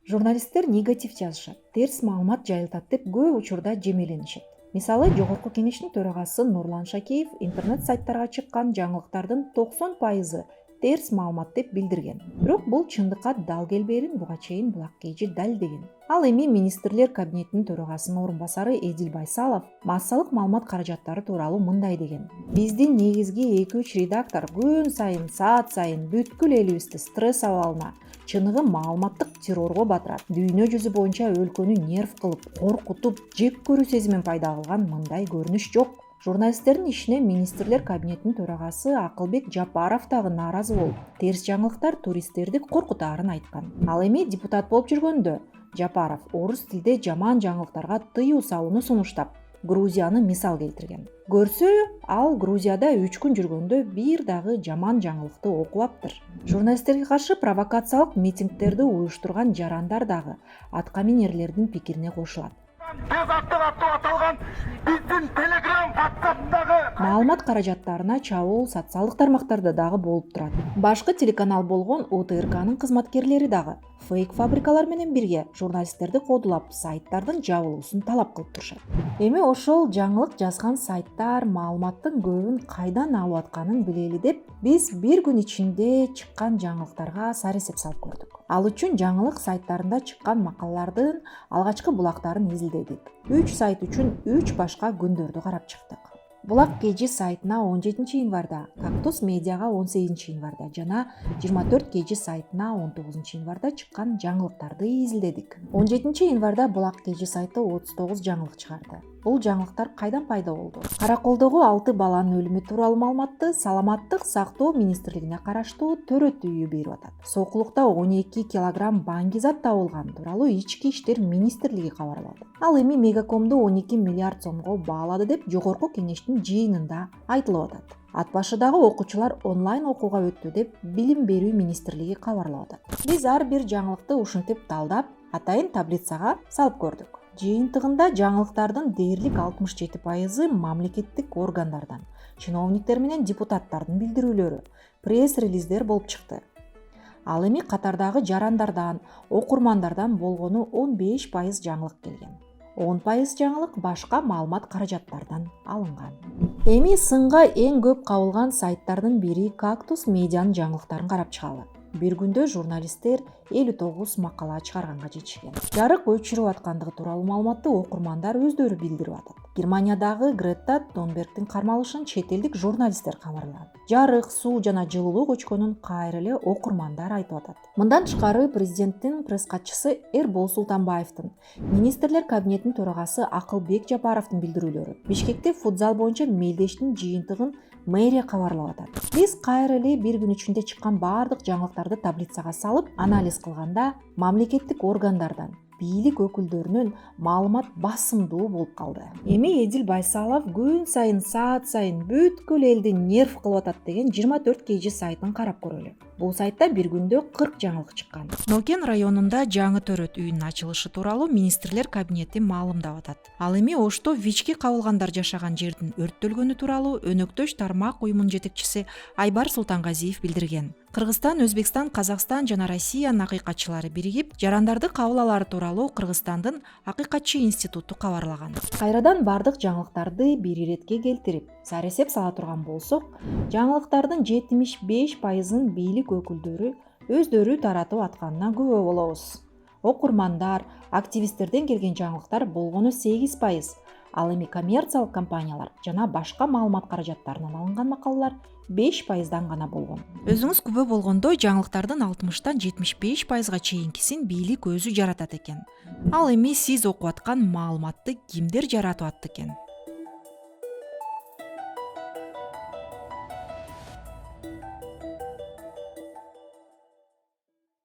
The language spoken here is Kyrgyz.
Журналисттер негатив жазышат, терс маалымат жайылтат деп көп учурда жемеленишет. Мисалы, Жогорку Кеңештин төрагасы Нурлан Шакеев интернет сайттарга чыккан жаңылыктардын 90% терс маалымат деп билдирген. Бирок бул чындыкка дал келбээрин буга чейин Булак KG далилдеген. Ал эми министрлер кабинетинин төрагасынын орун басары Эдил Байсалов массалык маалымат каражаттары тууралуу мындай деген: биздин негизги 2-3 редактор күн сайын, саат сайын бүткүл элибизди стресс абалына, чыныгы маалыматтык террорго батырат. Дүйнө жүзү боюнча өлкөнү нерв кылып, коркутуп, жек көрүү сезимин пайда кылган мындай көрүнүш жок. Журналисттердин ишине министрлер кабинетинин төрагасы Акылбек Жапаров дагы нааразы болуп, терс жаңылыктар туристтерди коркутаарын айткан. Ал эми депутат болуп жүргөндө Жапаров орус тилде жаман жаңылыктарга тыюу салууну сунуштап, Грузияны мисал келтирген. Көрсө, ал Грузияда 3 күн жүргөндө бир дагы жаман жаңылыкты окубаптыр. Журналисттерге каршы провокациялык митингдерди уюштурган жарандар дагы аткаминерлердин пикирине кошулат. Тез аттап аталган биздин Telegram, WhatsApp'тагы Маалымат каражаттарына чабуул социалдык тармактарда дагы болуп турат. Башкы телеканал болгон УТРКнын кызматкерлери дагы фейк фабрикалар менен бирге журналисттерди кодулап, сайттардын жабылуусун талап кылып турушат. Эми ошол жаңылык жазган сайттар маалыматтын көбүн кайдан алып атканын билели деп, биз бир күн ичинде чыккан жаңылыктарга сары эсеп салып көрдүк. Ал үчүн жаңылык сайттарында чыккан макалалардын алгачкы булактарын изилдедик. 3 сайт үчүн 3 башка күндөрдү карап чыктык. Булак KG сайтына 17 январда, Кактус медиага 18 январда жана 24 KG сайтына 19 январда чыккан жаңылыктарды изилдедик. 17 январда Булак KG сайты 39 жаңылык чыгарды. Бул жаңылыктар кайдан пайда болду? Караколдогу 6 баланын өлүмү тууралуу маалыматты Саламаттык сактоо министрлигине караштуу Төрөт үйү берип атат. Сокулукта 12 килограмм баңги зат табылган тууралуу Ички иштер министрлиги кабарлады. Ал эми Мегакомду 12 миллиард сомго баалады деп Жогорку Кеңештин жыйынында айтылып атат. Ат башыдагы окуучулар онлайн окууга өттү деп Билим берүү министрлиги кабарлап атат. Биз ар бир жаңылыкты ушинтип талдап, атайын таблицага салып көрдүк. Жыйынтыгында жаңылыктардын дээрлик 67% мамлекеттик органдардан, чиновниктер менен депутаттардын билдирүүлөрү, пресс-релиздер болуп чыкты. Ал эми катардагы жарандардан, окурмандардан болгону 15% жаңылык келген. 10% жаңылык башка маалымат каражаттардан алынган. Эми сынга эң көп кабылган сайттардын бири Кактус медианын жаңылыктарын карап чыгалы. Бир күндө журналисттер 59 макала чыгарганга жетишкен. Жарык өчүрүп аткандыгы тууралуу маалыматты окурмандар өздөрү билдирип атат. Германиядагы Грета Тунбергдин кармалышын чет элдик журналисттер кабарлаган. Жарык, суу жана жылуулук өчкөнүн кайра эле окурмандар айтып атат. Мындан тышкары президенттин пресс катчысы Эрбол Султанбаевдин, министрлер кабинетинин төрагасы Акылбек Жапаровдун билдирүүлөрү, Бишкекте футзал боюнча мелдештин жыйынтыгын мэрия кабарлап атат. Биз кайра эле бир күн ичинде чыккан баардык жаңылыктарды таблицага салып, анализ кылганда мамлекеттик органдардан, бийлик өкүлдөрүнөн маалымат басымдуу болуп калды. Эми Эдил Байсалов күн сайын, саат сайын бүткүл элди нерв кылып атат деген 24 KG сайтын карап көрөлү. Бул сайтта бир күндө 40 жаңылык чыккан. Нокен районунда жаңы Төрөт үйүнүн ачылышы тууралуу министрлер кабинети маалымдап атат. Ал эми Ошто ВИЧке кабылгандар жашаган жердин өрттөлгөнү тууралуу Өнөктөш тармак уюмунун жетекчиси Айбар Султангазиев билдирген. Кыргызстан, Өзбекстан, Казакстан жана Россиянын акыйкатчылары биригип, жарандарды кабыл алары тууралуу Кыргызстандын акыйкатчы институту кабарлаган. Кайрадан бардык жаңылыктарды бир иретке келтирип, сары эсеп сала турган болсок, жаңылыктардын 75%-ын бийлик өкүлдөрү өздөрү таратып атканына күбө болобуз. Окурмандар, активисттерден келген жаңылыктар болгону 8%, ал эми коммерциялык компаниялар жана башка маалымат каражаттарынан алынган макалалар 5%дан гана болгон. Өзүңүз күбө болгондой, жаңылыктардын 60-тан 75%га чейинкисин бийлик өзү жаратат экен. Ал эми сиз окуп аткан маалыматты кимдер жаратып атты экен?